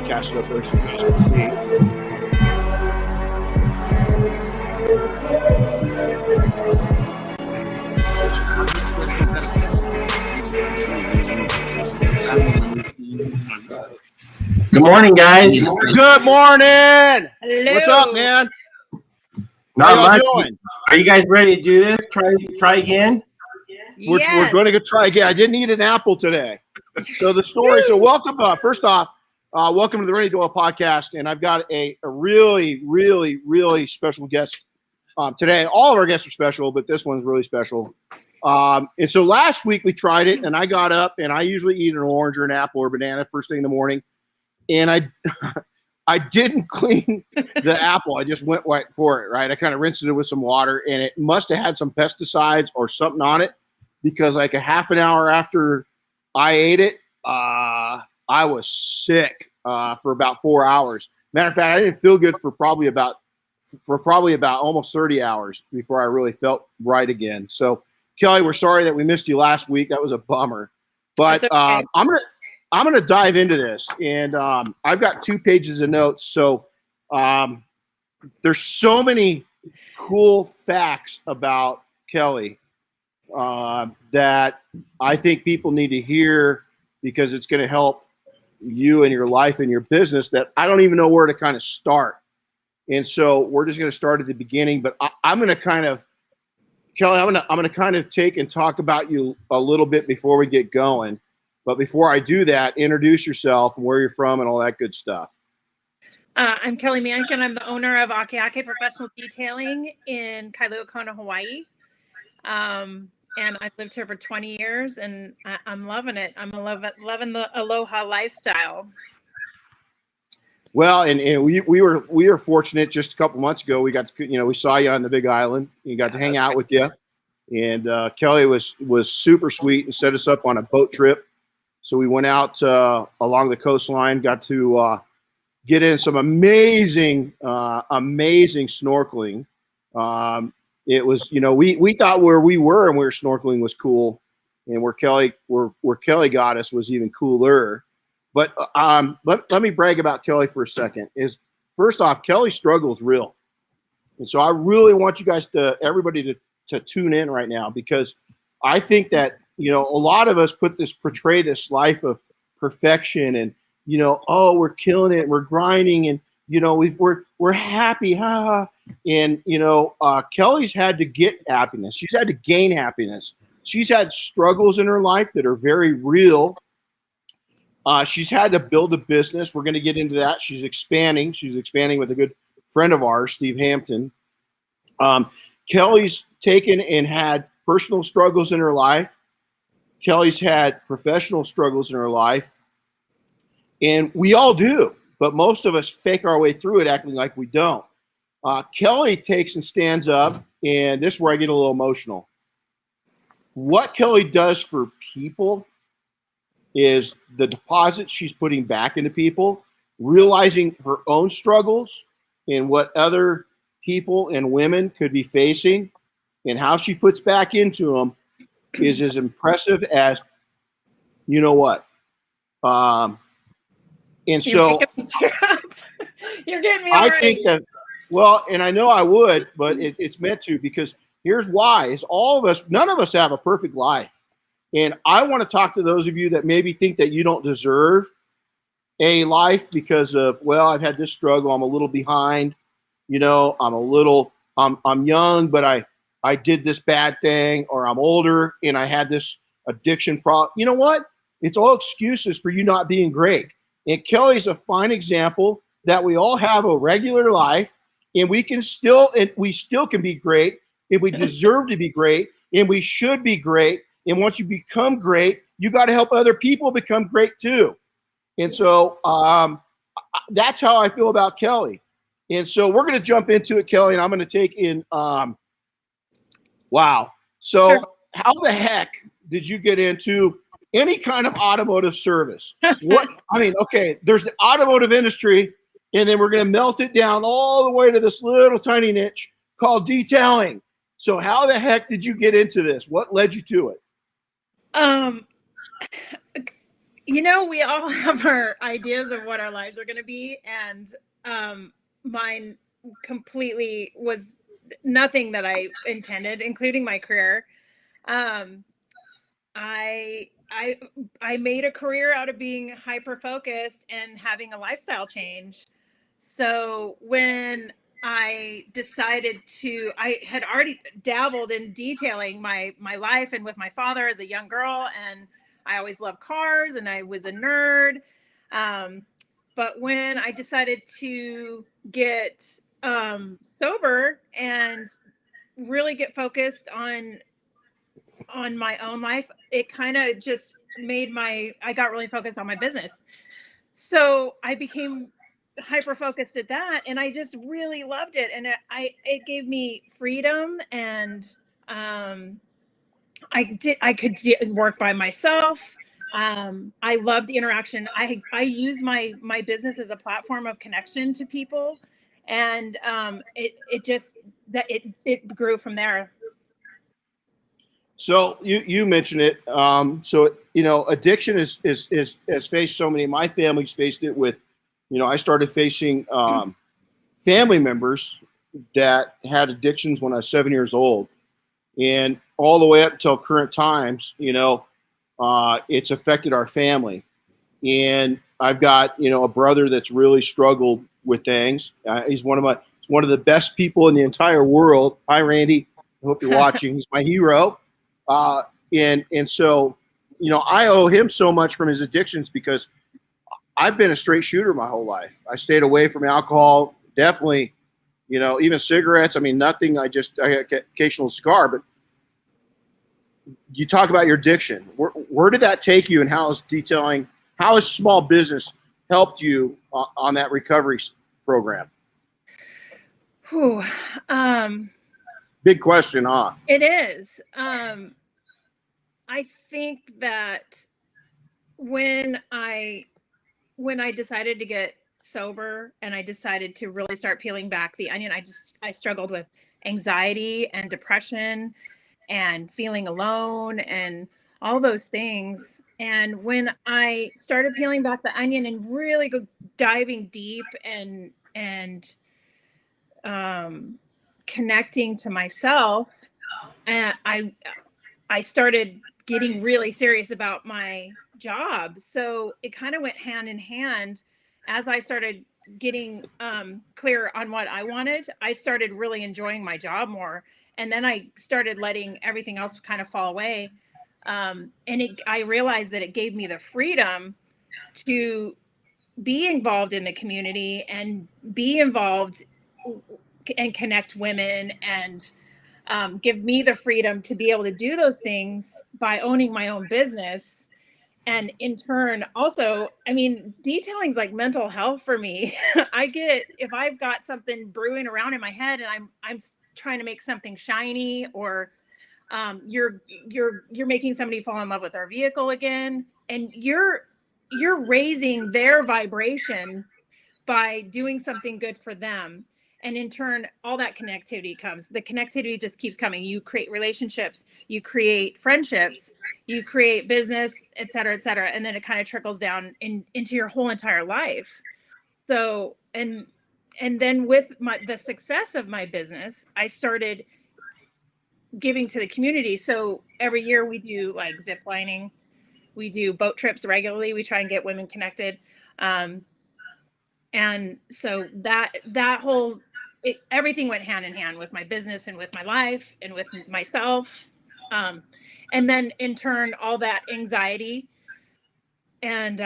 podcast up there so you guys can see. Good morning, guys. Good morning. Hello. What's up, man? Not much. Doing? Are you guys ready to do this? Try again? Yes. We're going to try again. I didn't eat an apple today. So the story. So welcome. First off, welcome to the Ready to Oil podcast. And I've got a really, really, really special guest today. All of our guests are special, but this one's really special. And so last week we tried it, and I got up, and I usually eat an orange or an apple or banana first thing in the morning. And I didn't clean the apple. I just went right for it, right? I kind of rinsed it with some water, and it must have had some pesticides or something on it, because like a half an hour after I ate it, I was sick for about 4 hours. Matter of fact, I didn't feel good for probably about almost 30 hours before I really felt right again. So, Kelly, we're sorry that we missed you last week. That was a bummer. But okay. I'm gonna dive into this, and I've got 2 pages of notes. So there's so many cool facts about Kelly that I think people need to hear, because it's going to help you in your life and your business that I don't even know where to kind of start. And so we're just going to start at the beginning, but I'm going to kind of, Kelly, I'm going to kind of take and talk about you a little bit before we get going. But before I do that, introduce yourself and where you're from and all that good stuff. I'm Kelly Mankin. I'm the owner of Ake Ake Professional Detailing in Kailua Kona, Hawaii. And I've lived here for 20 years, and I'm loving it. I'm loving the aloha lifestyle. Well, and we were fortunate just a couple months ago. We got to, we saw you on the Big Island. We got to hang out with you, and Kelly was super sweet and set us up on a boat trip. So we went out along the coastline, got to get in some amazing snorkeling. It was, we thought where we were and we were snorkeling was cool, and where Kelly got us was even cooler. But let me brag about Kelly for a second. First off, Kelly's struggle is real, and so I really want you guys everybody to tune in right now, because I think that a lot of us portray this life of perfection, and we're killing it, we're grinding, and we're happy, and Kelly's had to get happiness. She's had to gain happiness. She's had struggles in her life that are very real. She's had to build a business. We're going to get into that. She's expanding with a good friend of ours, Steve Hampton. Kelly's taken and had personal struggles in her life. Kelly's had professional struggles in her life, and we all do. But most of us fake our way through it, acting like we don't. Kelly takes and stands up, and this is where I get a little emotional. What Kelly does for people is the deposit she's putting back into people, realizing her own struggles and what other people and women could be facing, and how she puts back into them is as impressive as you know what. And so you're getting me. I think that, well, and I know I would, but it's meant to, because here's why: is none of us have a perfect life. And I want to talk to those of you that maybe think that you don't deserve a life because of, well, I've had this struggle, I'm a little behind, I'm young, but I did this bad thing, or I'm older and I had this addiction problem. You know what? It's all excuses for you not being great. And Kelly's a fine example that we all have a regular life, and we still can be great, and we deserve to be great, and we should be great. And once you become great, you got to help other people become great too. And so that's how I feel about Kelly. And so we're going to jump into it, Kelly, and I'm going to take in, wow. So sure. How the heck did you get into any kind of automotive service? Okay, there's the automotive industry, and then we're going to melt it down all the way to this little tiny niche called detailing. So how the heck did you get into this? What led you to it? You know, we all have our ideas of what our lives are going to be, and mine completely was nothing that I intended, including my career. Um, I I I made a career out of being hyper focused and having a lifestyle change. So when I decided to, I had already dabbled in detailing my life and with my father as a young girl, and I always loved cars and I was a nerd. Um, but when I decided to get sober and really get focused on my own life, it kind of just made I got really focused on my business. So I became hyper focused at that, and I just really loved it. And it gave me freedom, and um, I could work by myself. I loved the interaction. I use my business as a platform of connection to people, and it just that it grew from there. So you mentioned it. So addiction has faced so many. My family's faced it with, I started facing family members that had addictions when I was 7 years old, and all the way up until current times. It's affected our family, and I've got a brother that's really struggled with things. He's one of the best people in the entire world. Hi, Randy. I hope you're watching. He's my hero. Uh, and so, I owe him so much from his addictions because I've been a straight shooter my whole life. I stayed away from alcohol, definitely, even cigarettes. I mean, nothing. I got occasional cigar, but you talk about your addiction. Where did that take you, and how has small business helped you on that recovery program? Whew. Big question, huh? It is. I think that when I when I decided to get sober and I decided to really start peeling back the onion, I struggled with anxiety and depression and feeling alone and all those things. And when I started peeling back the onion and really diving deep and um, connecting to myself, and I started getting really serious about my job. So it kind of went hand in hand. As I started getting clear on what I wanted, I started really enjoying my job more. And then I started letting everything else kind of fall away. I realized that it gave me the freedom to be involved in the community and be involved and connect women and give me the freedom to be able to do those things by owning my own business. And in turn, also, I mean, detailing's like mental health for me. If I've got something brewing around in my head and I'm trying to make something shiny, or you're making somebody fall in love with their vehicle again, and you're raising their vibration by doing something good for them. And in turn, all that connectivity comes. The connectivity just keeps coming. You create relationships, you create friendships, you create business, et cetera, et cetera. And then it kind of trickles down into your whole entire life. So, and then with the success of my business, I started giving to the community. So every year we do like zip lining, we do boat trips regularly. We try and get women connected. And so that whole everything went hand in hand with my business and with my life and with myself. And then in turn, all that anxiety and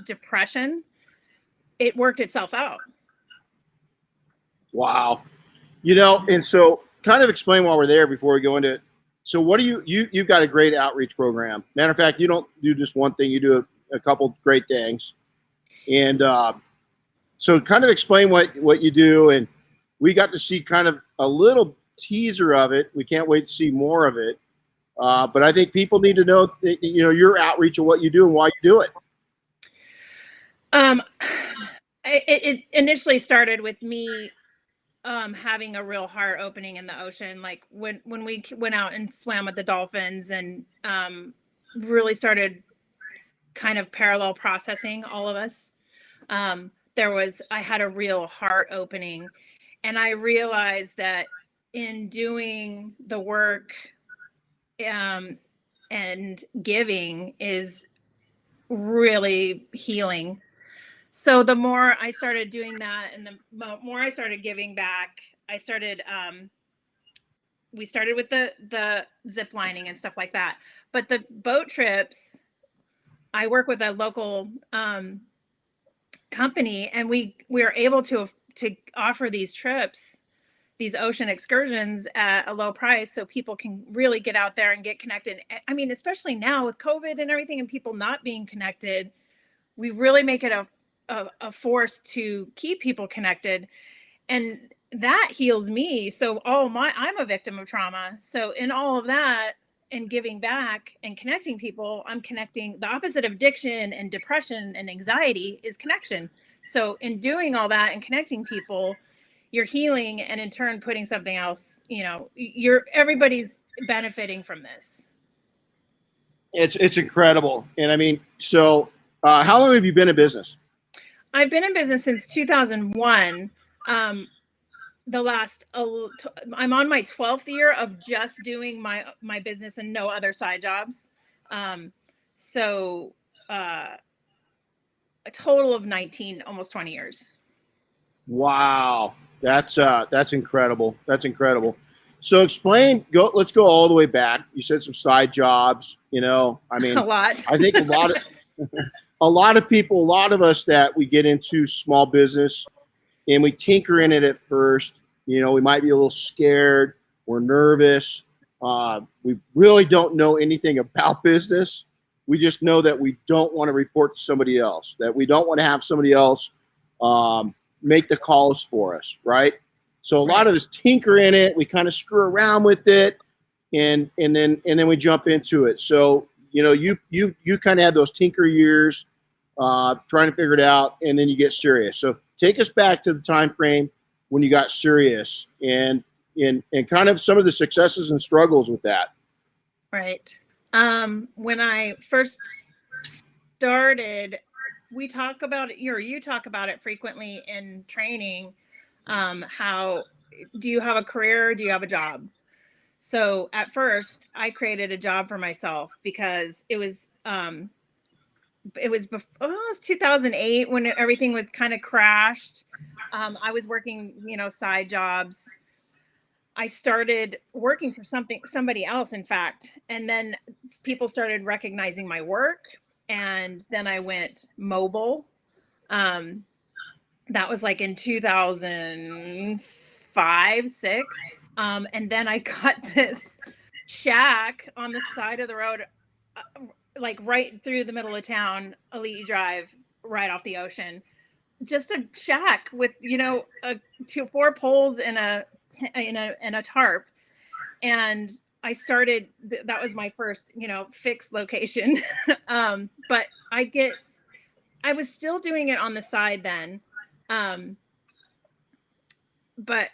depression, it worked itself out. Wow. And so kind of explain while we're there before we go into it. So what do you've got a great outreach program. Matter of fact, you don't do just one thing, you do a couple great things. And so kind of explain what you do. And we got to see kind of a little teaser of it. We can't wait to see more of it. But I think people need to know, your outreach and what you do and why you do it. It initially started with me having a real heart opening in the ocean, like when we went out and swam with the dolphins and really started kind of parallel processing, all of us. I had a real heart opening, and I realized that in doing the work and giving is really healing. So the more I started doing that and the more I started giving back, we started with the zip lining and stuff like that. But the boat trips, I work with a local company, and we were able to offer these trips, these ocean excursions at a low price, so people can really get out there and get connected. I mean, especially now with COVID and everything and people not being connected, we really make it a force to keep people connected, and that heals me. So I'm a victim of trauma, so in all of that and giving back and connecting people, I'm connecting. The opposite of addiction and depression and anxiety is connection. So in doing all that and connecting people, you're healing, and in turn putting something else, everybody's benefiting from this. It's incredible. And I mean, so how long have you been in business? I've been in business since 2001. I'm on my 12th year of just doing my business and no other side jobs. So a total of 19, almost 20 years. Wow. That's incredible. That's incredible. So let's go all the way back. You said some side jobs, I mean, A lot. I think a lot of people, a lot of us that we get into small business and we tinker in it at first, we might be a little scared. We're nervous. We really don't know anything about business. We just know that we don't want to report to somebody else, that we don't want to have somebody else make the calls for us, right? So a lot of us tinker in it. We kind of screw around with it, and then we jump into it. So you kind of had those tinker years, trying to figure it out, and then you get serious. So take us back to the time frame when you got serious, and kind of some of the successes and struggles with that. Right. When I first started, we talk about it, you talk about it frequently in training. How do you have a career? Do you have a job? So at first I created a job for myself because it was 2008 when everything was kind of crashed. I was working, side jobs. I started working for somebody else, in fact, and then people started recognizing my work, and then I went mobile. That was like in 2005, 6. And then I got this shack on the side of the road, like right through the middle of town, Elite Drive, right off the ocean. Just a shack with, 4 poles and a tarp. And I started, that was my first, fixed location. But I was still doing it on the side then. But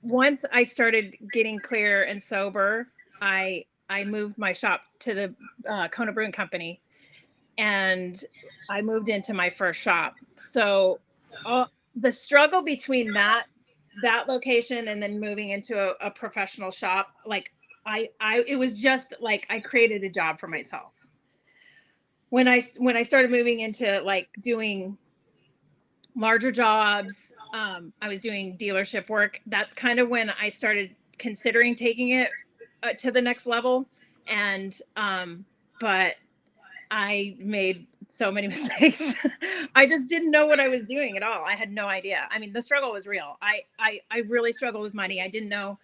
once I started getting clear and sober, I moved my shop to the Kona Brewing Company, and I moved into my first shop. So the struggle between that location and then moving into a professional shop, like it was just like I created a job for myself. When I started moving into like doing larger jobs, I was doing dealership work. That's kind of when I started considering taking it to the next level. And but I made so many mistakes. I just didn't know what I was doing at all. I had no idea. I mean, the struggle was real. I really struggled with money. I didn't know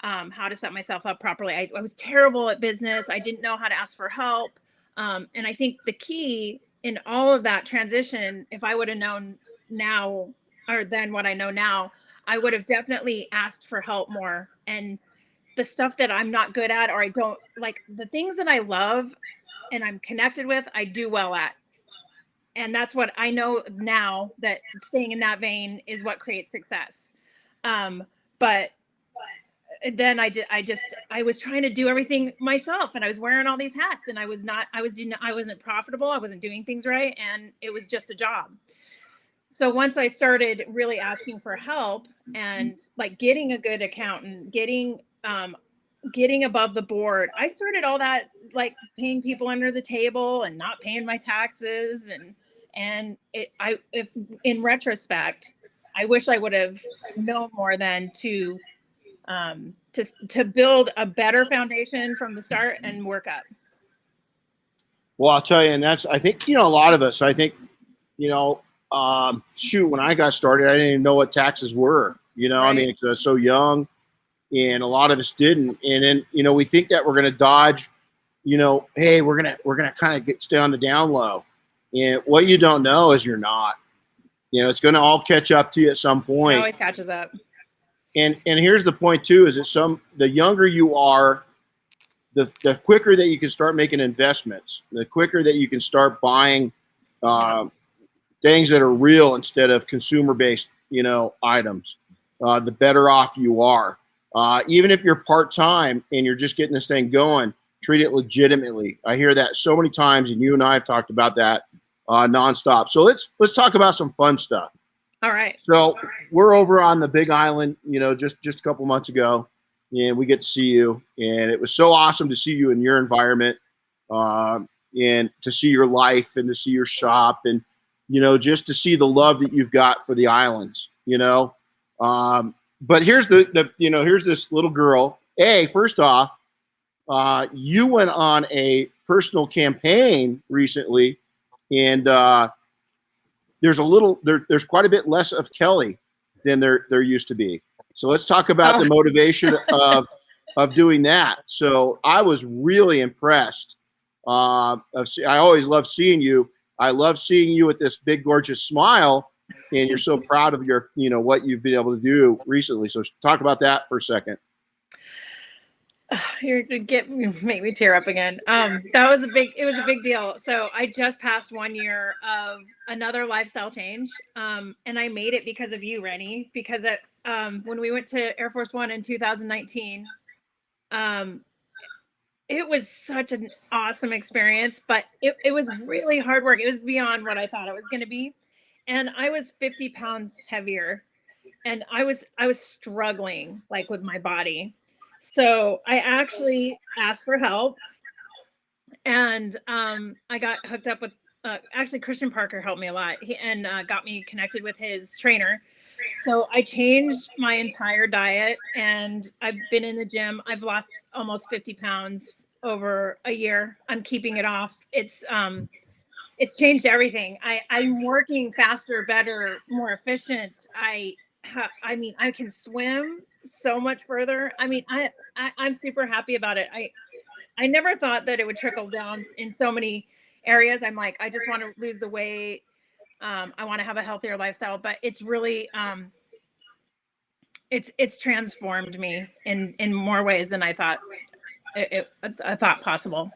how to set myself up properly. I was terrible at business. I didn't know how to ask for help. And I think the key in all of that transition, if I would have known now or then what I know now, I would have definitely asked for help more. And the stuff that I'm not good at, or I don't like, the things that I love and I'm connected with, I do well at. And that's what I know now, that staying in that vein is what creates success. But then I was trying to do everything myself, and I was wearing all these hats, and I wasn't profitable. I wasn't doing things right. And it was just a job. So once I started really asking for help and like getting a good accountant, getting above the board, I started all that, like paying people under the table and not paying my taxes. If in retrospect, I wish I would have known more than to build a better foundation from the start and work up. Well, I'll tell you, and I think, a lot of us, I think, when I got started, I didn't even know what taxes were, right. I mean, I was so young, and a lot of us didn't. And then, we think that we're going to dodge, hey, we're going to kind of stay on the down low. And what you don't know is you're not, it's going to all catch up to you at some point. It always catches up. And here's the point too, is that the younger you are, the quicker that you can start making investments, the quicker that you can start buying things that are real instead of consumer-based, items, the better off you are. Even if you're part-time and you're just getting this thing going, treat it legitimately. I hear that so many times, and you and I have talked about that nonstop. So let's talk about some fun stuff. All right. So we're over on the Big Island, just a couple months ago, and we get to see you, and it was so awesome to see you in your environment, and to see your life and to see your shop, and just to see the love that you've got for the islands, but here's here's this little girl. Hey, first off, you went on a personal campaign recently, and there's quite a bit less of Kelly than there used to be. So let's talk about the motivation of doing that. So I was really impressed. I always love seeing you. I love seeing you with this big, gorgeous smile, and you're so proud of your, what you've been able to do recently. So talk about that for a second. You're gonna make me tear up again. It was a big deal. So I just passed 1 year of another lifestyle change. And I made it because of you, Rennie, because when we went to Air Force One in 2019, it was such an awesome experience, but it was really hard work. It was beyond what I thought it was going to be. And I was 50 pounds heavier, and I was struggling like with my body. So I actually asked for help, and I got hooked up with actually Christian Parker helped me a lot. He got me connected with his trainer. So I changed my entire diet, and I've been in the gym. I've lost almost 50 pounds over a year. I'm keeping it off. It's changed everything. I'm working faster, better, more efficient. I can swim so much further. I mean, I'm super happy about it. I never thought that it would trickle down in so many areas. I'm like, I just want to lose the weight. I want to have a healthier lifestyle, but it's really, it's transformed me in more ways than I thought I thought possible.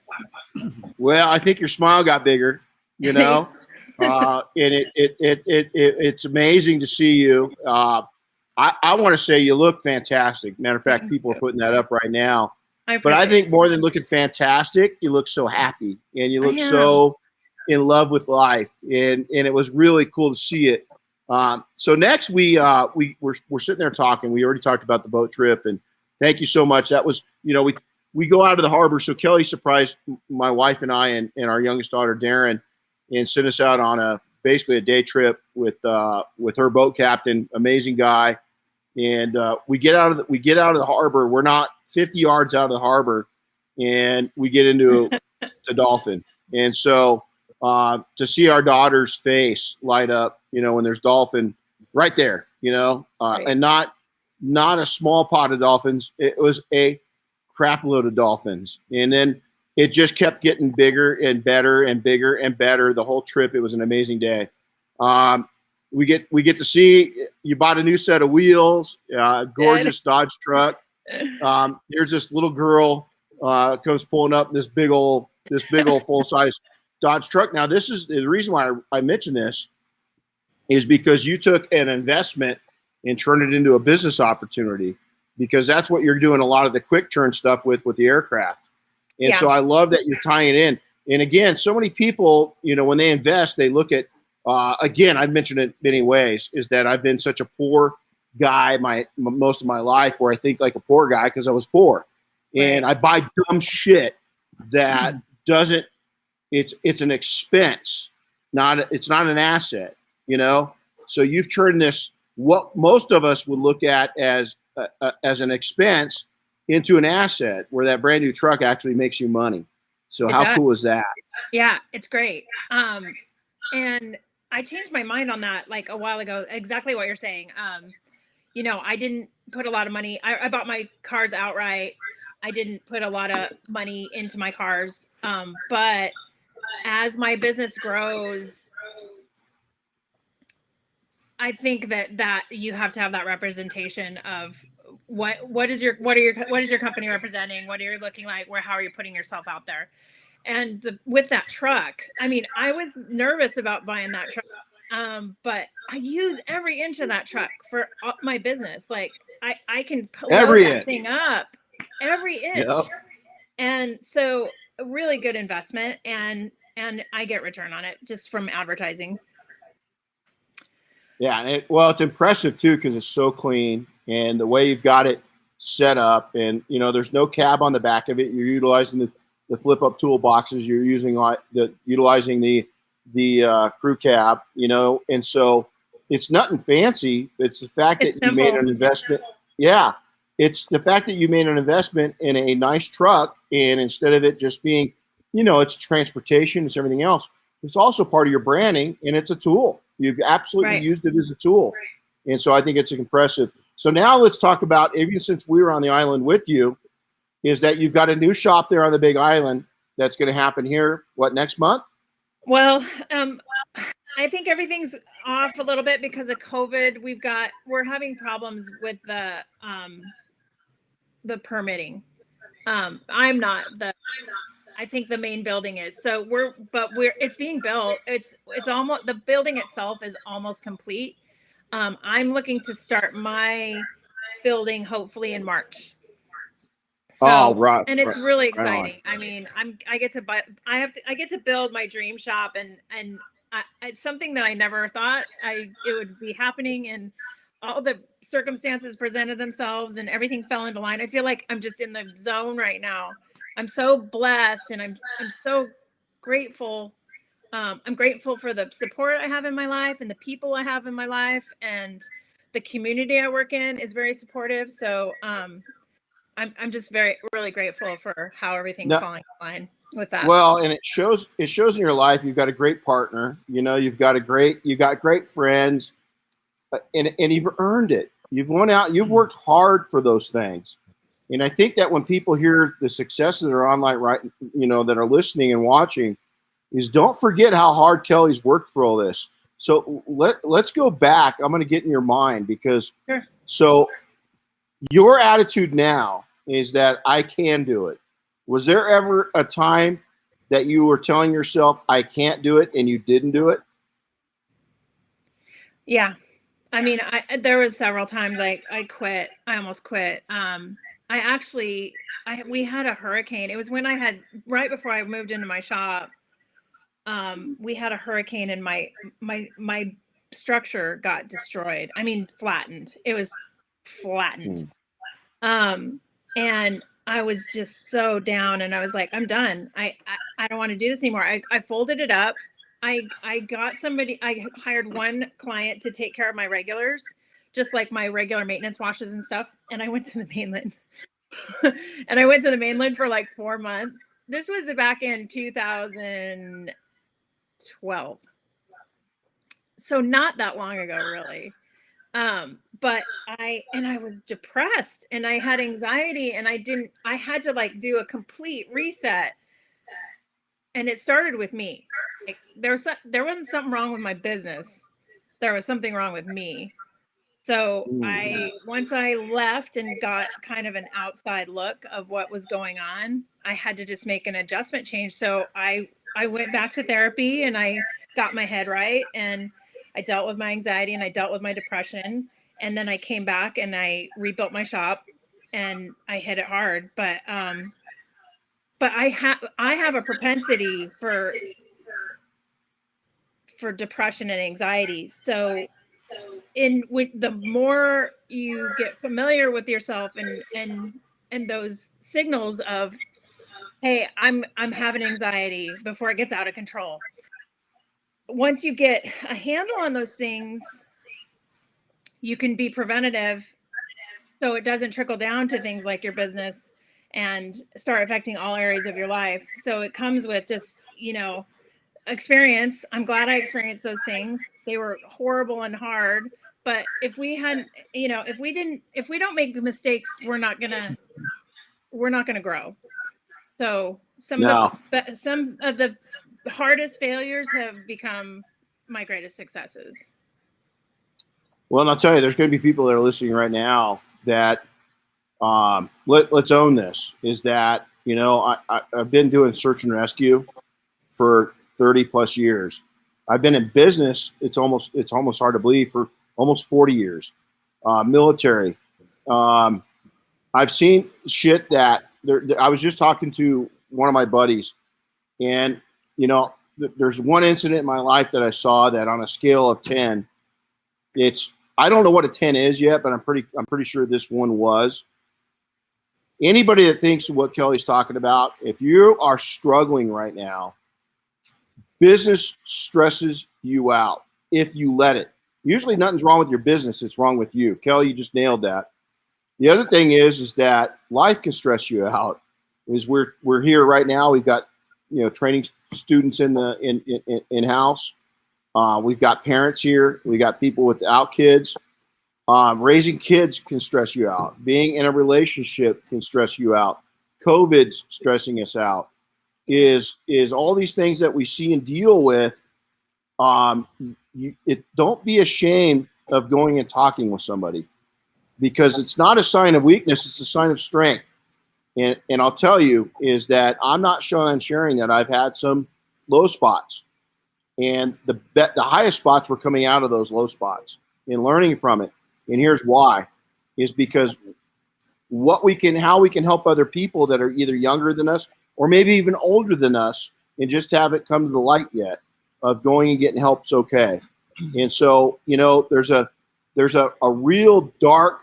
Well, I think your smile got bigger, and it's amazing to see you. I want to say you look fantastic. Matter of fact, people are putting that up right now. But I think more than looking fantastic, you look so happy, and you look so in love with life, and it was really cool to see it. So next we're sitting there talking. We already talked about the boat trip, and thank you so much. That was, we go out of the harbor. So Kelly surprised my wife and I and our youngest daughter Darren, and sent us out on basically a day trip with her boat captain, amazing guy. And we get out of the harbor. We're not 50 yards out of the harbor, and we get into the dolphin. And so to see our daughter's face light up, when there's dolphin right there, right. And not a small pot of dolphins. It was a crap load of dolphins. And then it just kept getting bigger and better and bigger and better the whole trip. It was an amazing day. We get to see, you bought a new set of wheels, gorgeous Dodge truck. There's this little girl comes pulling up in this big old full size Dodge truck. Now, this is the reason why I mention this is because you took an investment and turned it into a business opportunity. because that's what you're doing a lot of the quick turn stuff with the aircraft. And so I love that you're tying it in. And again, so many people, when they invest, they look at, again, I've mentioned it many ways, is that I've been such a poor guy most of my life, where I think like a poor guy because I was poor. And I buy dumb shit that doesn't, it's an expense, it's not an asset, So you've turned this, what most of us would look at as an expense, into an asset where that brand new truck actually makes you money. So how cool is that? Yeah, it's great. And I changed my mind on that like a while ago, exactly what you're saying. I didn't put a lot of money. I bought my cars outright. I didn't put a lot of money into my cars. But as my business grows, I think that you have to have that representation of what is your company representing? What are you looking like? How are you putting yourself out there? And with that truck, I mean, I was nervous about buying that truck, but I use every inch of that truck for my business. Like I can load that thing up every inch, and so a really good investment, and I get return on it just from advertising. Yeah, and it's impressive too because it's so clean, and the way you've got it set up, and there's no cab on the back of it. You're utilizing the flip up toolboxes. You're utilizing the crew cab, and so it's nothing fancy. It's the fact that you made an investment. Yeah, it's the fact that you made an investment in a nice truck, and instead of it just being, it's transportation, it's everything else. It's also part of your branding, and it's a tool. You've absolutely used it as a tool. And so I think it's impressive. So now let's talk about, even since we were on the island with you, is that you've got a new shop there on the Big Island that's going to happen here, next month? Well, I think everything's off a little bit because of COVID. We're having problems with the permitting. I think the main building is. So it's being built. It's almost, the building itself is almost complete. I'm looking to start my building hopefully in March. So, and it's really exciting. I mean, I get to build my dream shop, and it's something that I never thought it would be happening, and all the circumstances presented themselves and everything fell into line. I feel like I'm just in the zone right now. I'm so blessed, and I'm so grateful. I'm grateful for the support I have in my life and the people I have in my life, and the community I work in is very supportive. So I'm just really grateful for how everything's falling in line with that. Well, and it shows in your life. You've got a great partner. You've got great friends, and you've earned it. You've went out. You've worked hard for those things. And I think that when people hear the successes that are online, that are listening and watching, is don't forget how hard Kelly's worked for all this. So let's go back. I'm going to get in your mind because so your attitude now is that I can do it. Was there ever a time that you were telling yourself I can't do it and you didn't do it? Yeah. I mean, there was several times I quit. I almost quit. We had a hurricane. It was when right before I moved into my shop. We had a hurricane, and my structure got destroyed. I mean, flattened. It was flattened. And I was just so down, and I was like, I'm done. I don't want to do this anymore. I folded it up. I got somebody, I hired one client to take care of my regulars, just like my regular maintenance washes and stuff. And I went to the mainland. And I went to the mainland for like 4 months. This was back in 2012. So not that long ago, really. But I was depressed, and I had anxiety, and I had to like do a complete reset. And it started with me. Like there wasn't something wrong with my business. There was something wrong with me. So once I left and got kind of an outside look of what was going on, I had to just make an adjustment change. So I went back to therapy, and I got my head right, and I dealt with my anxiety, and I dealt with my depression. And then I came back and I rebuilt my shop, and I hit it hard. But I have a propensity for depression and anxiety. So the more you get familiar with yourself and those signals of, hey, I'm having anxiety before it gets out of control. Once you get a handle on those things, you can be preventative so it doesn't trickle down to things like your business and start affecting all areas of your life. So it comes with just, experience. I'm glad I experienced those things. They were horrible and hard, but if we hadn't, if we don't make mistakes, we're not gonna grow. So some of the hardest failures have become my greatest successes. Well, and I'll tell you, there's going to be people that are listening right now that let's own this. Is that I've been doing search and rescue for 30 plus years. I've been in business. It's almost hard to believe, for almost 40 years. Military. I've seen shit that I was just talking to one of my buddies, and there's one incident in my life that I saw that on a scale of 10, I don't know what a 10 is yet, but I'm pretty sure this one was. Anybody that thinks of what Kelly's talking about, if you are struggling right now, business stresses you out if you let it. Usually nothing's wrong with your business, it's wrong with you. Kelly, you just nailed that. The other thing is that life can stress you out. We're here right now. We've got training students in house. We've got parents here. We got people without kids. Raising kids can stress you out. Being in a relationship can stress you out. COVID's stressing us out. Is all these things that we see and deal with. Don't be ashamed of going and talking with somebody, because it's not a sign of weakness. It's a sign of strength. And I'll tell you is that I'm not sharing that I've had some low spots, and the highest spots were coming out of those low spots and learning from it. And here's why, is because how we can help other people that are either younger than us or maybe even older than us and just haven't come to the light yet of going and getting help's okay. And so, there's a real dark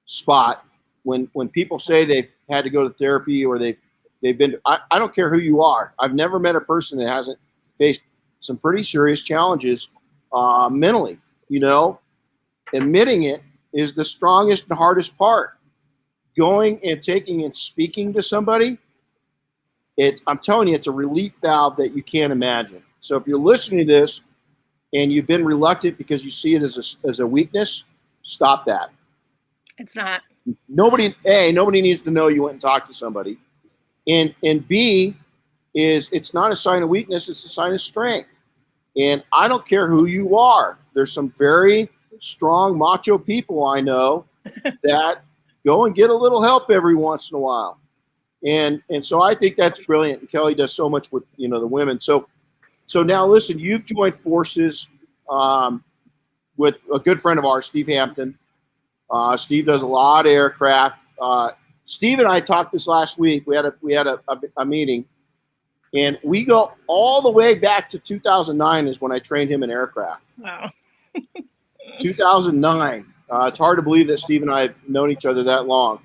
spot when people say they've had to go to therapy or they've been, I don't care who you are. I've never met a person that hasn't faced some pretty serious challenges mentally. Admitting it is the strongest and hardest part. Going and taking and speaking to somebody, I'm telling you, it's a relief valve that you can't imagine. So if you're listening to this and you've been reluctant because you see it as a weakness, stop that. It's not. Nobody needs to know you went and talked to somebody. And B is, it's not a sign of weakness, it's a sign of strength. And I don't care who you are. There's some very strong macho people I know that go and get a little help every once in a while. And so I think that's brilliant. And Kelly does so much with the women. So now listen, you've joined forces with a good friend of ours, Steve Hampton. Steve does a lot of aircraft. Steve and I talked this last week. We had a meeting, and we go all the way back to 2009 is when I trained him in aircraft. Wow. 2009. It's hard to believe that Steve and I have known each other that long.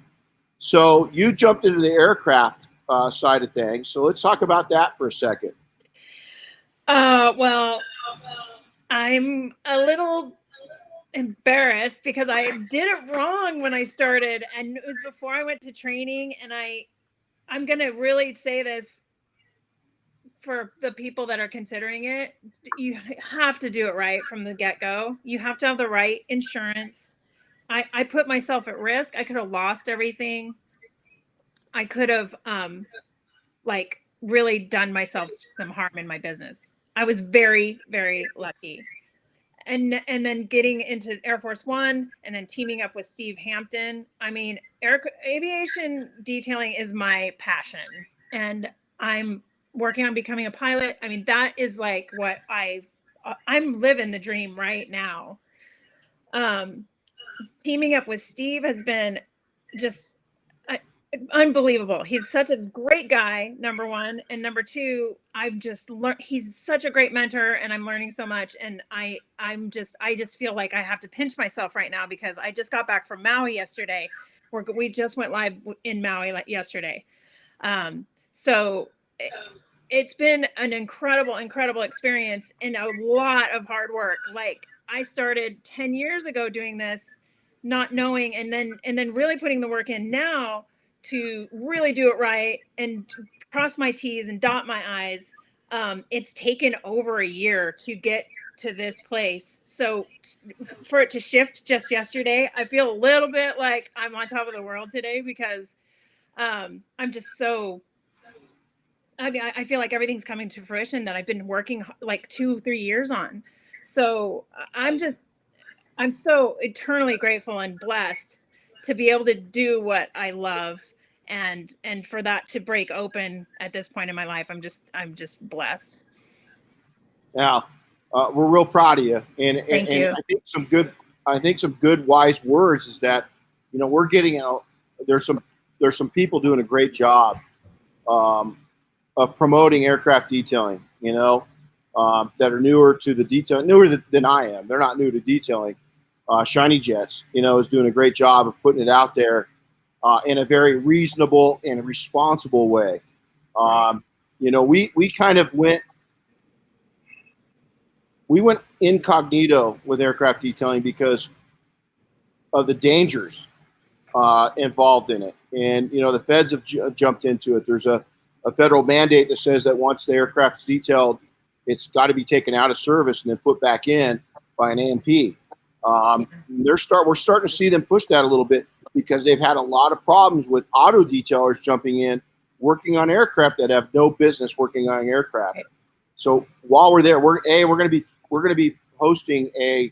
So you jumped into the aircraft side of things. So let's talk about that for a second. Well, I'm a little embarrassed because I did it wrong when I started, and it was before I went to training. And I'm going to really say this for the people that are considering it. You have to do it right from the get-go. You have to have the right insurance. I put myself at risk. I could have lost everything. I could have really done myself some harm in my business. I was very, very lucky. And then getting into Air Force One and then teaming up with Steve Hampton. I mean, aviation detailing is my passion, and I'm working on becoming a pilot. I mean, that is like what I'm living the dream right now. Teaming up with Steve has been just unbelievable. He's such a great guy, number one, and number two, I've just learned he's such a great mentor, and I'm learning so much. And I just feel like I have to pinch myself right now because I just got back from Maui yesterday. We just went live in Maui yesterday. So it's been an incredible experience and a lot of hard work. Like I started 10 years ago doing this, not knowing, and then really putting the work in now to really do it right and cross my T's and dot my I's. It's taken over a year to get to this place. So for it to shift just yesterday, I feel a little bit like I'm on top of the world today because I'm just so, I mean, I feel like everything's coming to fruition that I've been working like 2-3 years on. So I'm so eternally grateful and blessed to be able to do what I love, and for that to break open at this point in my life. I'm just blessed. Yeah, we're real proud of you, and Thank you. I think some good wise words is that, you know, we're getting out. There's some people doing a great job of promoting aircraft detailing. You know, that are newer to the detail, newer than I am. They're not new to detailing. Shiny Jets, you know, is doing a great job of putting it out there in a very reasonable and responsible way. You know, we kind of went incognito with aircraft detailing because of the dangers involved in it. And, you know, the feds have jumped into it. There's a federal mandate that says that once the aircraft is detailed, it's got to be taken out of service and then put back in by an A&P. We're starting to see them push that a little bit because they've had a lot of problems with auto detailers jumping in, working on aircraft that have no business working on aircraft. So while we're there, we're going to be hosting a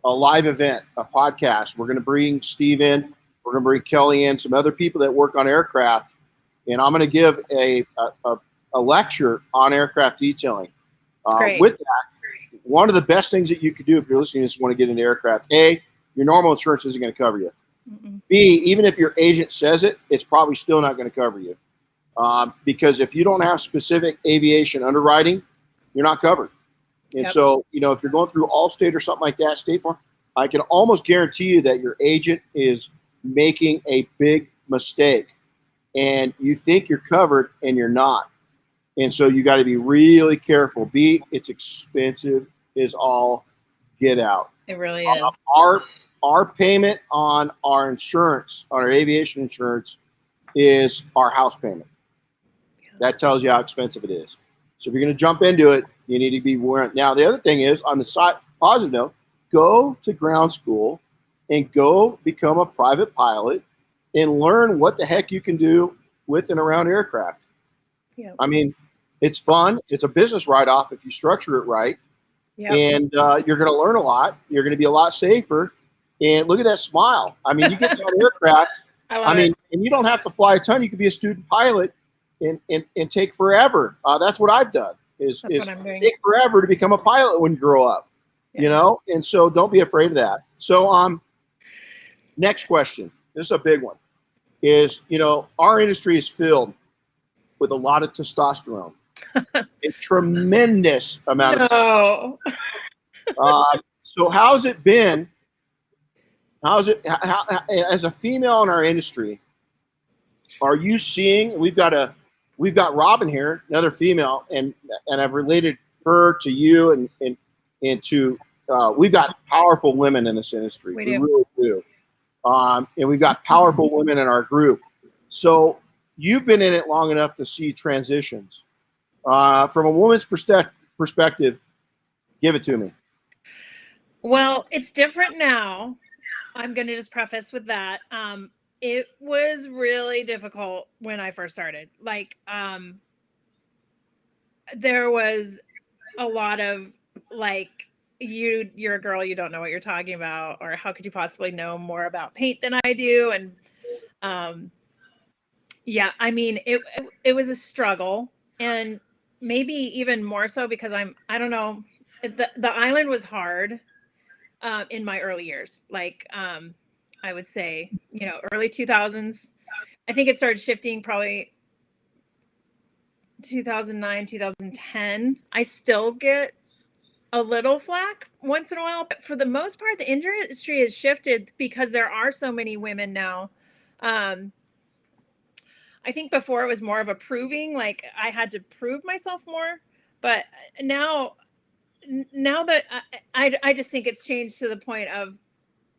live event, a podcast. We're going to bring Steve in. We're going to bring Kelly in, some other people that work on aircraft, and I'm going to give a lecture on aircraft detailing. With that, one of the best things that you could do if you're listening to this, want to get into aircraft, A, your normal insurance isn't going to cover you. B, even if your agent says it, it's probably still not going to cover you. Because if you don't have specific aviation underwriting, you're not covered. And so, you know, if you're going through Allstate or something like that, State Farm, I can almost guarantee you that your agent is making a big mistake. And you think you're covered and you're not. And so you got to be really careful. B, it's expensive as all get out. It really is. Our payment on our insurance, on our aviation insurance, is our house payment. That tells you how expensive it is. So if you're going to jump into it, you need to be aware. Now, the other thing is, on the side, positive note, go to ground school and go become a private pilot and learn what the heck you can do with and around aircraft. Yeah. I mean, it's fun. It's a business write-off if you structure it right. Yep. And you're going to learn a lot. You're going to be a lot safer. And look at that smile. I mean, you get that aircraft. And you don't have to fly a ton. You could be a student pilot and take forever. That's what I've done is take forever to become a pilot when you grow up, you know? And so don't be afraid of that. So next question, this is a big one, is, you know, our industry is filled with a lot of testosterone, a tremendous amount of testosterone. So how's it been? How, as a female in our industry, are you seeing, we've got Robin here, another female, and I've related her to you and to, we've got powerful women in this industry. We really do. And we've got powerful women in our group. So you've been in it long enough to see transitions. From a woman's perspective, give it to me. Well, it's different now. I'm going to just preface with that. It was really difficult when I first started. Like, there was a lot of like, you're a girl, you don't know what you're talking about, or how could you possibly know more about paint than I do? And yeah, I mean, it was a struggle, and maybe even more so because I don't know, the island was hard in my early years. Like, I would say, early 2000s. I think it started shifting probably 2009, 2010. I still get a little flack once in a while, but for the most part, the industry has shifted because there are so many women now. I think before it was more of a proving, like I had to prove myself more, but now that I just think it's changed to the point of,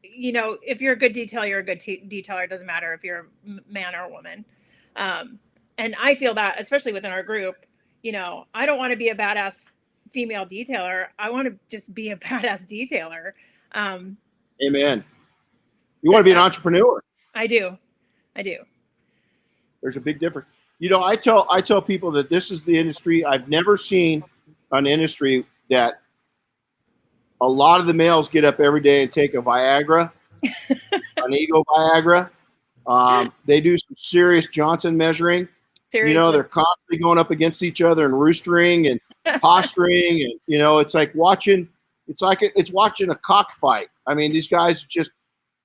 if you're a good detailer, you're a good detailer. It doesn't matter if you're a man or a woman. And I feel that, especially within our group, I don't want to be a badass female detailer. I want to just be a badass detailer. Amen. You want to be an entrepreneur. I do. There's a big difference. I tell people that this is the industry. I've never seen an industry that a lot of the males get up every day and take a Viagra, an ego Viagra. They do some serious Johnson measuring. Seriously. They're constantly going up against each other and roostering and posturing, and it's like watching a cockfight. I mean, these guys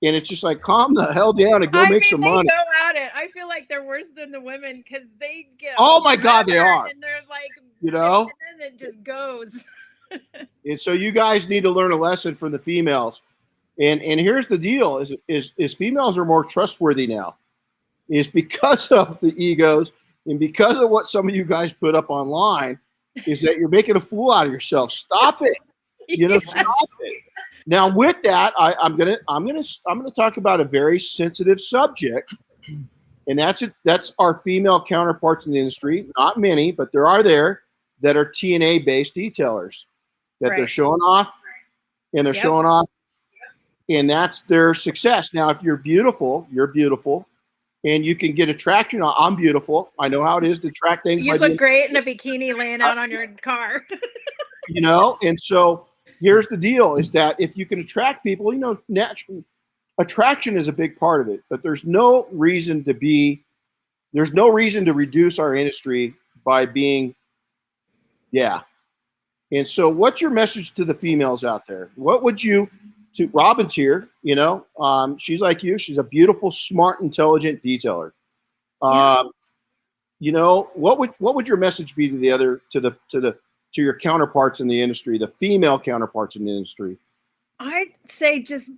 it's just like, calm the hell down and go make some money. They go at it. I feel like they're worse than the women because they get. Oh my God, they are. And they're like, and then it just goes. And so you guys need to learn a lesson from the females. And here's the deal: is females are more trustworthy now, is because of the egos and because of what some of you guys put up online, is that you're making a fool out of yourself. Stop it. Stop it. Now, with that, I'm gonna talk about a very sensitive subject, and that's our female counterparts in the industry. Not many, but there are that are TNA based detailers that they're showing off, and they're showing off, and that's their success. Now, if you're beautiful, and you can get attraction. I'm beautiful. I know how it is to attract things. You look great in a bikini laying out on your car. And so. Here's the deal: is that if you can attract people, naturally, attraction is a big part of it. But there's no reason to reduce our industry by being, And so, what's your message to the females out there? What would you? To Robin's here, she's like you. She's a beautiful, smart, intelligent detailer. What would your message be to the other to your counterparts in the industry, the female counterparts in the industry? I'd say just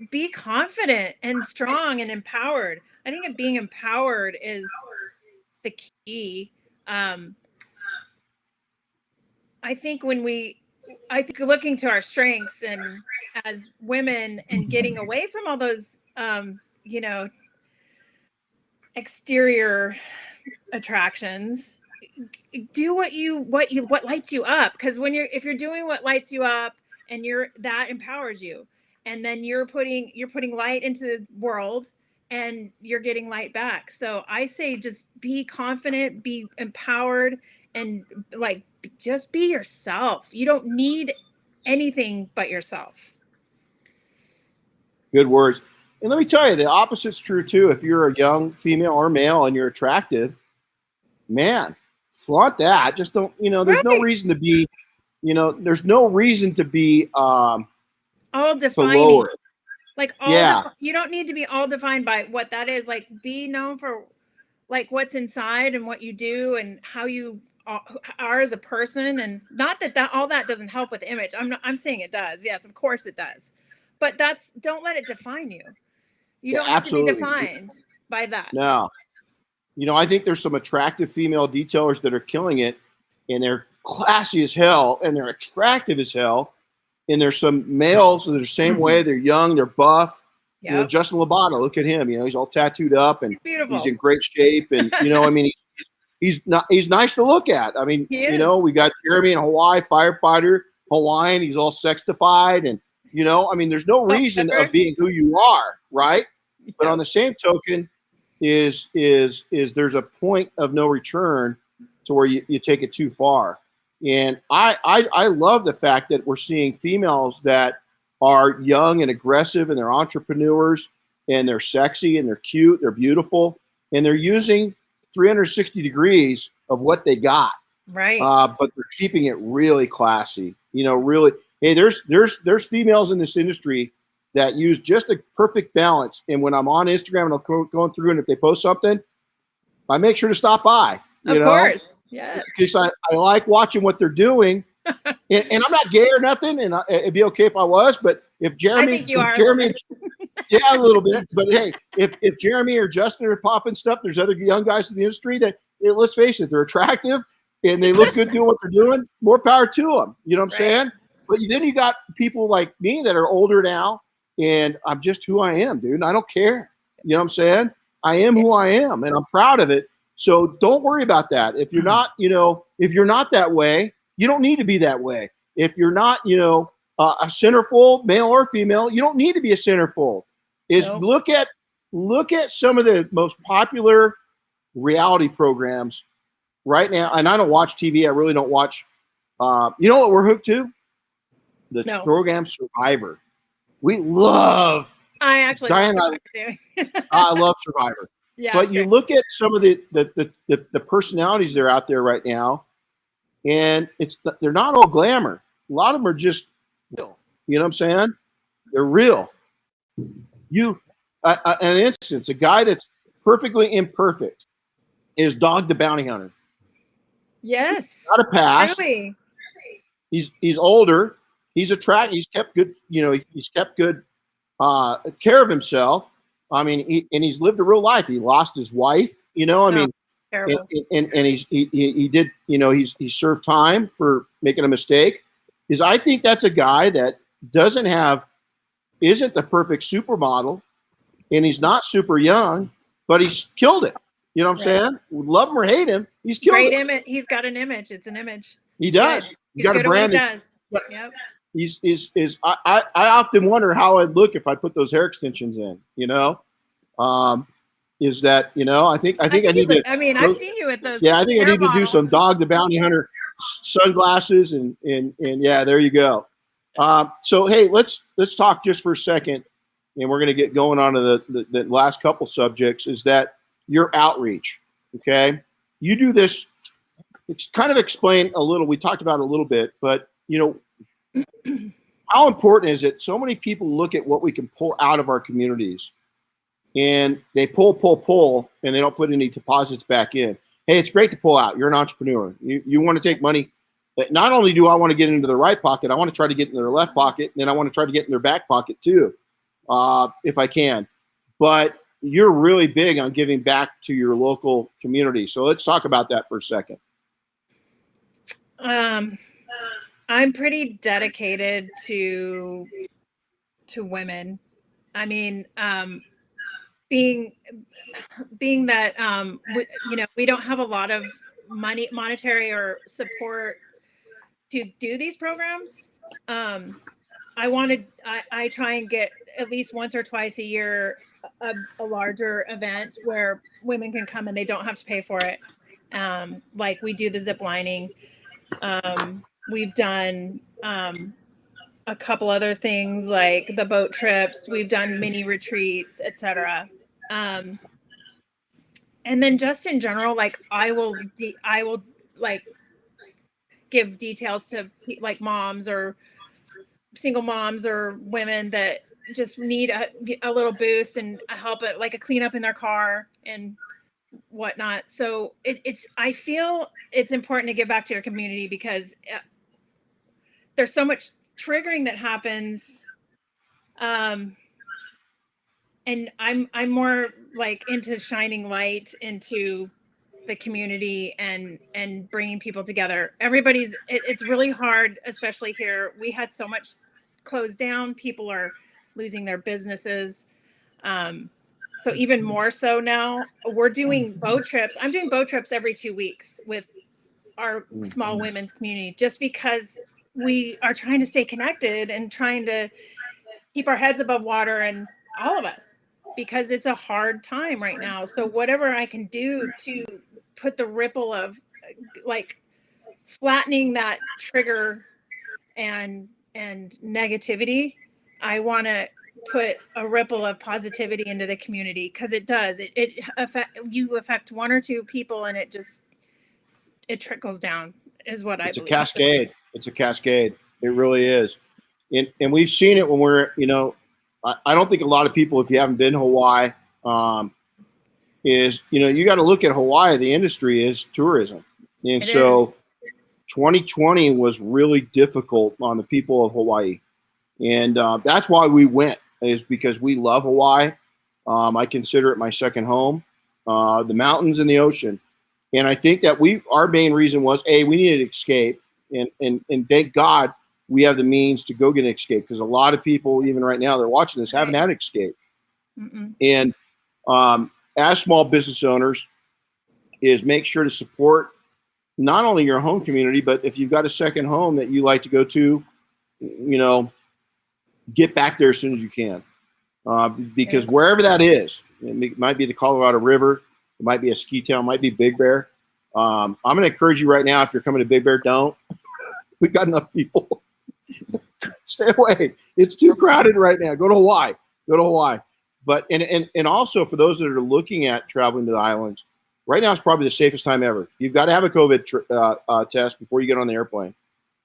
be confident and strong and empowered. I think being empowered is the key. I think looking to our strengths and as women and getting away from all those, exterior attractions, do what lights you up, because if you're doing what lights you up and that empowers you, and then you're putting light into the world and you're getting light back. So I say just be confident, be empowered, and just be yourself. You don't need anything but yourself. Good words. And let me tell you, the opposite's true too. If you're a young female or male and you're attractive, man, flaunt that. Just don't, there's no reason to be, all defining. You don't need to be all defined by what that is. Like, be known for what's inside and what you do and how you are as a person. And not that all that doesn't help with image. I'm saying it does. Yes, of course it does. But don't let it define you. You don't have to be defined by that. No. I think there's some attractive female detailers that are killing it, and they're classy as hell, and they're attractive as hell. And there's some males that are the same way. They're young, they're buff. Yep. Justin Lobato, look at him. He's all tattooed up, and he's beautiful. He's in great shape, and he's nice to look at. I mean, we got Jeremy in Hawaii, firefighter, Hawaiian. He's all sexified, and there's no reason of being who you are, right? Yeah. But on the same token, is there's a point of no return to where you take it too far. And I love the fact that we're seeing females that are young and aggressive, and they're entrepreneurs, and they're sexy, and they're cute, they're beautiful, and they're using 360 degrees of what they got. Right. But they're keeping it really classy. Really, hey, there's females in this industry that use just a perfect balance. And when I'm on Instagram and I'm going through, and if they post something, I make sure to stop by. Of course, yes. Because I like watching what they're doing. And I'm not gay or nothing, and it'd be okay if I was. But if Jeremy, I think you are yeah, a little bit. But hey, if Jeremy or Justin are popping stuff, there's other young guys in the industry that, let's face it, they're attractive and they look good doing what they're doing. More power to them. You know what I'm saying? But then you got people like me that are older now, and I'm just who I am, dude. I don't care. You know what I'm saying? I am who I am, and I'm proud of it. So don't worry about that. If you're not, if you're not that way, you don't need to be that way. If you're not, a centerfold, male or female, you don't need to be a centerfold. Look at some of the most popular reality programs right now. And I don't watch TV. I really don't watch. You know what we're hooked to? The program Survivor. We love. I actually Diane, I love Survivor. Yeah, but you look at some of the personalities that are out there right now, and they're not all glamour. A lot of them are just real. You know what I'm saying? They're real. An instance, a guy that's perfectly imperfect is Dog the Bounty Hunter. Yes. Not a pass. Really? He's older. He's attractive. He's kept good. He's kept good care of himself. I mean, he's lived a real life. He lost his wife. Terrible. And he did. He served time for making a mistake. I think that's a guy that isn't the perfect supermodel, and he's not super young, but he's killed it. You know what I'm saying? Love him or hate him, he's killed it. Image. He's got an image. It's an image. He does. He's got a brand. He does. Yep. I often wonder how I'd look if I put those hair extensions in. Is that I think I need to. I mean, I've seen you with those. Yeah, I think I need to do some Dog the Bounty Hunter sunglasses and yeah, there you go. So hey, let's talk just for a second, and we're going to get going on to the last couple subjects. Is that your outreach? Okay, you do this. It's kind of explain a little. We talked about it a little bit, but how important is it? So many people look at what we can pull out of our communities, and they pull, and they don't put any deposits back in. Hey, it's great to pull out. You're an entrepreneur. You want to take money. Not only do I want to get into the right pocket, I want to try to get into their left pocket, and then I want to try to get in their back pocket too, if I can. But you're really big on giving back to your local community. So let's talk about that for a second. I'm pretty dedicated to women. I mean, being that we don't have a lot of monetary or support to do these programs. I try and get at least once or twice a year a larger event where women can come and they don't have to pay for it. Like we do the zip lining. We've done a couple other things like the boat trips. We've done mini retreats, etc. And then just in general, like I will like give details to like moms or single moms or women that just need a little boost and help it, like a cleanup in their car and whatnot. So I feel it's important to give back to your community because there's so much triggering that happens. And I'm more like into shining light into the community and bringing people together. It's really hard, especially here. We had so much closed down. People are losing their businesses. So even more so now, we're doing boat trips. I'm doing boat trips every 2 weeks with our small women's community, just because we are trying to stay connected and trying to keep our heads above water, and all of us, because it's a hard time right now. So whatever I can do to put the ripple of like flattening that trigger and negativity, I want to put a ripple of positivity into the community, because it does. You affect one or two people and it trickles down, is what I believe. It's a cascade. It's a cascade. It really is. And we've seen it when we're, I don't think a lot of people, if you haven't been to Hawaii, is, you got to look at Hawaii. The industry is tourism. And so 2020 was really difficult on the people of Hawaii. And that's why we went, is because we love Hawaii. I consider it my second home, the mountains and the ocean. And I think that our main reason was, we needed to escape. And thank God we have the means to go get an escape, because a lot of people, even right now, they're watching this, haven't had an escape. And as small business owners, is make sure to support not only your home community, but if you've got a second home that you like to go to, get back there as soon as you can. Because wherever that is, it might be the Colorado River, it might be a ski town, it might be Big Bear. I'm going to encourage you right now, if you're coming to Big Bear, don't. We've got enough people. Stay away. It's too crowded right now. Go to Hawaii. Go to Hawaii. But and also for those that are looking at traveling to the islands, right now is probably the safest time ever. You've got to have a COVID test before you get on the airplane.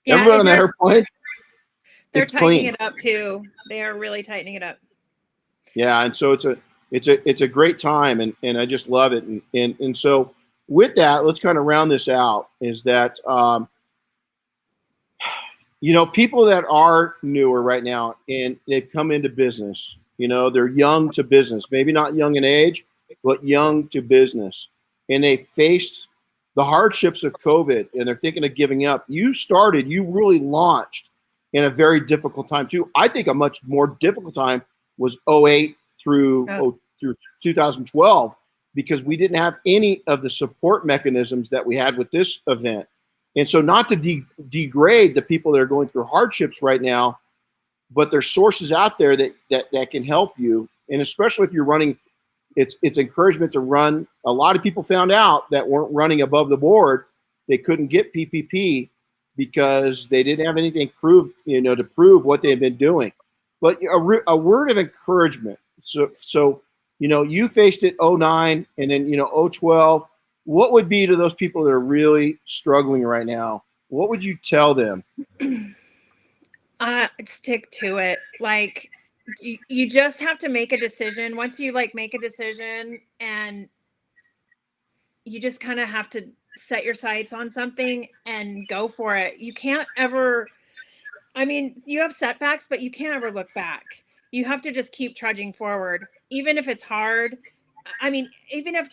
Yeah, everyone on the airplane, they're tightening it up too. They are really tightening it up. Yeah, and so it's a great time, and I just love it. And so with that, let's kind of round this out. Is that people that are newer right now and they've come into business. They're young to business, maybe not young in age, but young to business. And they faced the hardships of COVID and they're thinking of giving up. You really launched in a very difficult time too. I think a much more difficult time was 2008 through 2012, because we didn't have any of the support mechanisms that we had with this event. And so not to degrade the people that are going through hardships right now, but there's sources out there that can help you. And especially if you're running, it's encouragement to run. A lot of people found out that weren't running above the board. They couldn't get PPP because they didn't have anything to prove what they had been doing. But a word of encouragement. So you faced it 2009 and then 2012. What would be to those people that are really struggling right now? What would you tell them? Stick to it. Like you just have to make a decision. Once you make a decision, and you just kind of have to set your sights on something and go for it. You can't ever, you have setbacks, but you can't ever look back. You have to just keep trudging forward, even if it's hard. Even if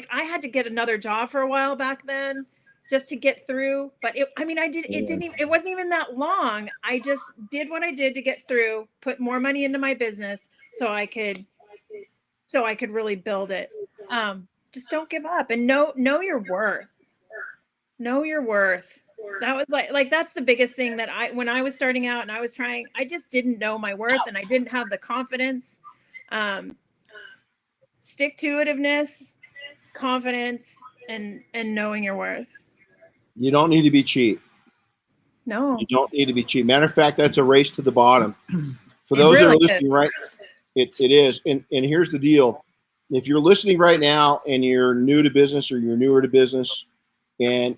I had to get another job for a while back then just to get through, but it wasn't even that long. I just did what I did to get through, put more money into my business so I could really build it. Just don't give up, and know your worth. Know your worth. That was that's the biggest thing that when I was starting out and I was trying, I just didn't know my worth and I didn't have the confidence. Stick-to-itiveness, confidence, and knowing your worth. You don't need to be cheap. No. You don't need to be cheap. Matter of fact, that's a race to the bottom. For those that are listening, right, it is. And here's the deal. If you're listening right now and you're new to business or you're newer to business, and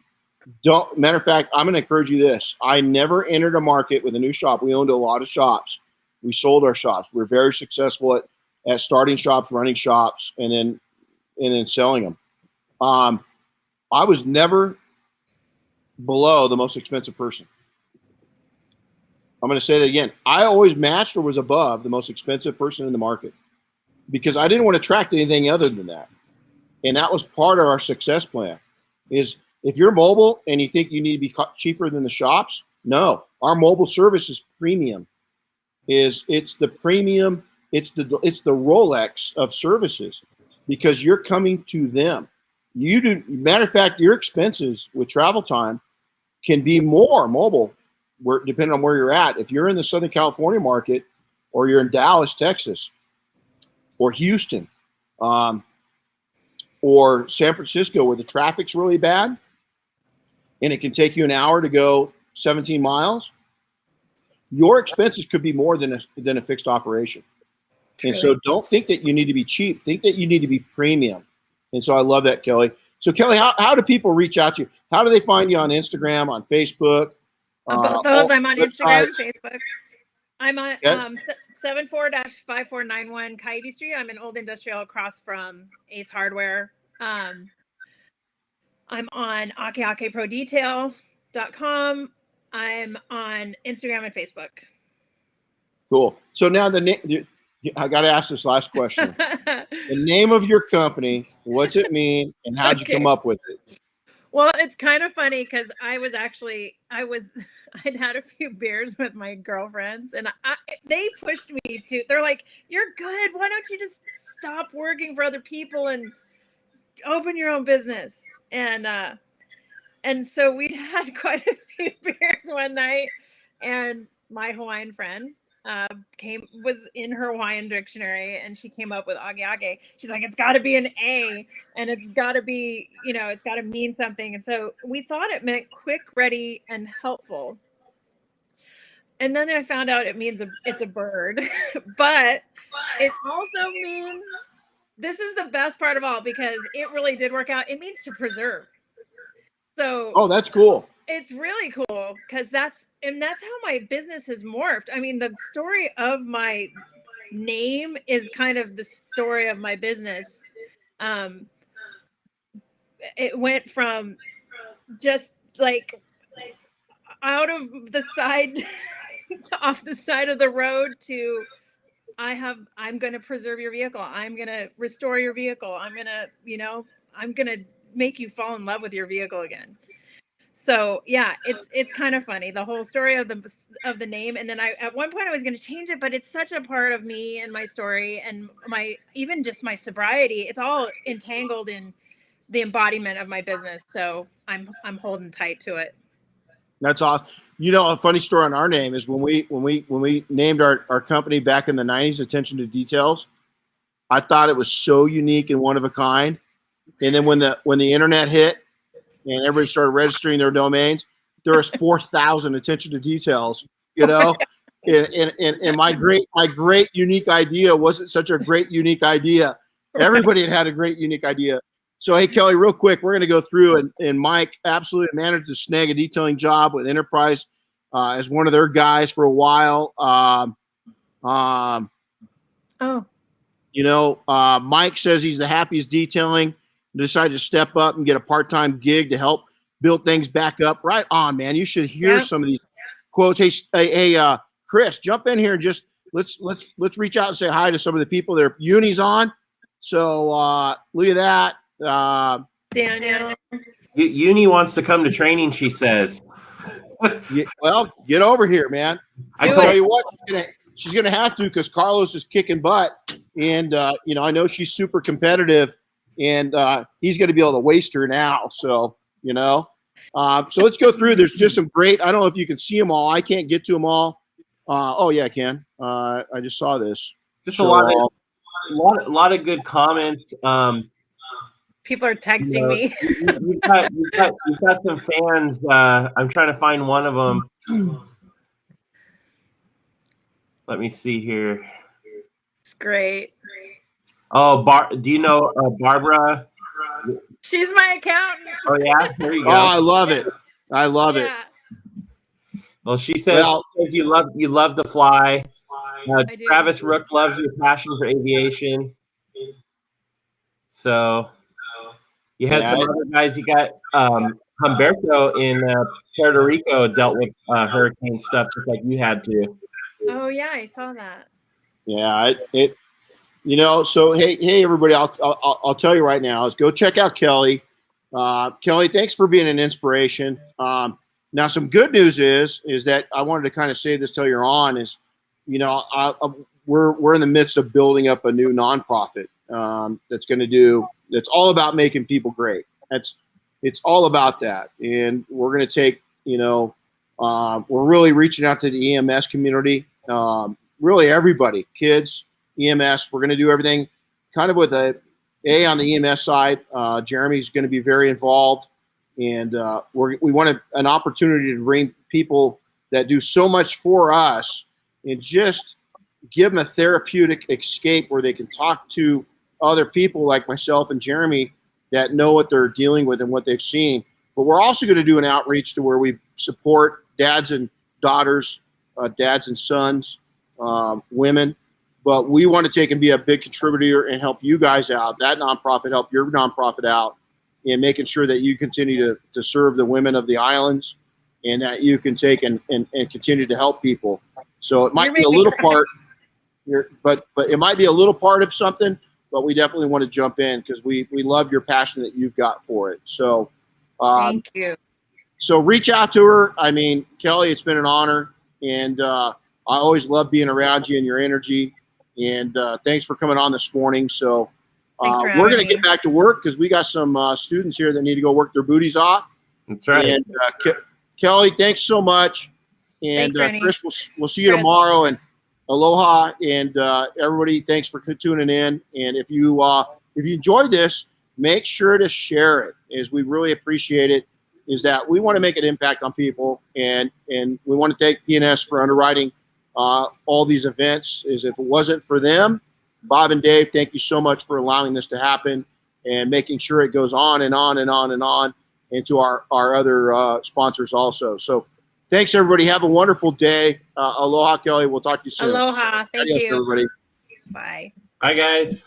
matter of fact, I'm going to encourage you this. I never entered a market with a new shop. We owned a lot of shops. We sold our shops. We're very successful at starting shops, running shops, and then selling them. I was never below the most expensive person. I'm going to say that again. I always matched or was above the most expensive person in the market, because I didn't want to attract anything other than that. And that was part of our success plan. Is if you're mobile and you think you need to be cheaper than the shops, no. Our mobile service is premium. It's the premium. It's the Rolex of services, because you're coming to them. Matter of fact, your expenses with travel time can be more mobile, depending on where you're at. If you're in the Southern California market, or you're in Dallas, Texas, or Houston, or San Francisco, where the traffic's really bad, and it can take you an hour to go 17 miles, your expenses could be more than a fixed operation. True. And so don't think that you need to be cheap. Think that you need to be premium. And so I love that, Kelly. So Kelly, how do people reach out to you? How do they find you on Instagram, on Facebook? Both those, I'm on Instagram, Facebook. I'm on Okay. 74-5491 Coyote Street. I'm in Old Industrial across from Ace Hardware. I'm on Ake Ake Pro Detail.com. I'm on Instagram and Facebook. Cool. So now I got to ask this last question. The name of your company, what's it mean, and how'd you come up with it? Well, it's kind of funny because I'd had a few beers with my girlfriends, and they pushed me to. They're like, "You're good. Why don't you just stop working for other people and open your own business?" And so we'd had quite a few beers one night, and my Hawaiian friend was in her Hawaiian dictionary, and she came up with Ake Ake. She's like, it's got to be an A, and it's got to be, it's got to mean something. And so we thought it meant quick, ready, and helpful. And then I found out it's a bird, but it also means, this is the best part of all, because it really did work out. It means to preserve. So, oh, that's cool. It's really cool because that's how my business has morphed. I mean, the story of my name is kind of the story of my business. It went from just like out of the side, off the side of the road to I'm going to preserve your vehicle. I'm going to restore your vehicle. I'm going to make you fall in love with your vehicle again. So yeah, it's kind of funny, the whole story of the name. And then at one point I was going to change it, but it's such a part of me and my story and even just my sobriety. It's all entangled in the embodiment of my business. So I'm holding tight to it. That's awesome. A funny story on our name is when we named our company back in the 90s, Attention to Details, I thought it was so unique and one of a kind. And then when the internet hit, and everybody started registering their domains, there was 4,000 Attention to Details, and my great unique idea wasn't such a great unique idea. Everybody had a great unique idea. So, hey, Kelly, real quick, we're going to go through, and Mike absolutely managed to snag a detailing job with Enterprise as one of their guys for a while. Mike says he's the happiest detailing. Decided to step up and get a part-time gig to help build things back up. Right on, man. You should hear some of these quotes. Hey, Chris, jump in here and just let's reach out and say hi to some of the people that are Uni's on. So look at that. Daniel. Uni wants to come to training, she says. Well, get over here, man. I tell you what, she's gonna have to, because Carlos is kicking butt, and I know she's super competitive. And he's going to be able to waste her now. So, so let's go through. There's just some great, I don't know if you can see them all. I can't get to them all. Oh, yeah, I can. I just saw this. Just a lot of good comments. People are texting me. You've got some fans. I'm trying to find one of them. Let me see here. It's great. Oh, do you know Barbara? She's my accountant. Oh, yeah? There you go. Oh, I love it. I love it. Well, she says you love to fly. Travis Rook loves your passion for aviation. So you had some other guys. You got Humberto in Puerto Rico dealt with hurricane stuff just like you had to. Oh, yeah, I saw that. Yeah, so hey, everybody! I'll tell you right now is go check out Kelly. Kelly, thanks for being an inspiration. Now, some good news is that I wanted to kind of say this till you're on is, we're in the midst of building up a new nonprofit that's all about making people great. It's all about that, and we're going to take we're really reaching out to the EMS community, really everybody, kids. EMS, we're going to do everything kind of with on the EMS side. Jeremy's going to be very involved, and we want an opportunity to bring people that do so much for us and just give them a therapeutic escape where they can talk to other people like myself and Jeremy that know what they're dealing with and what they've seen. But we're also going to do an outreach to where we support dads and daughters, dads and sons, women. But we want to take and be a big contributor and help you guys out, that nonprofit, help your nonprofit out in making sure that you continue to serve the women of the islands and that you can take and continue to help people. So it might be a little part, but it might be a little part of something, but we definitely want to jump in because we love your passion that you've got for it. So thank you. So reach out to her. I mean, Kelly, it's been an honor. And I always love being around you and your energy. And thanks for coming on this morning. So we're going to get back to work because we got some students here that need to go work their booties off. That's right. And Kelly, thanks so much. And thanks, Chris, we'll see you tomorrow. And aloha. And everybody, thanks for tuning in. And if you enjoyed this, make sure to share it, as we really appreciate it. Is that we want to make an impact on people, and we want to thank PNS for underwriting all these events. As if it wasn't for them, Bob and Dave, thank you so much for allowing this to happen and making sure it goes on and on and on and on, and to our other sponsors also. So thanks, everybody. Have a wonderful day. Aloha, Kelly. We'll talk to you soon. Aloha. Thank you. Everybody. Bye. Bye, guys.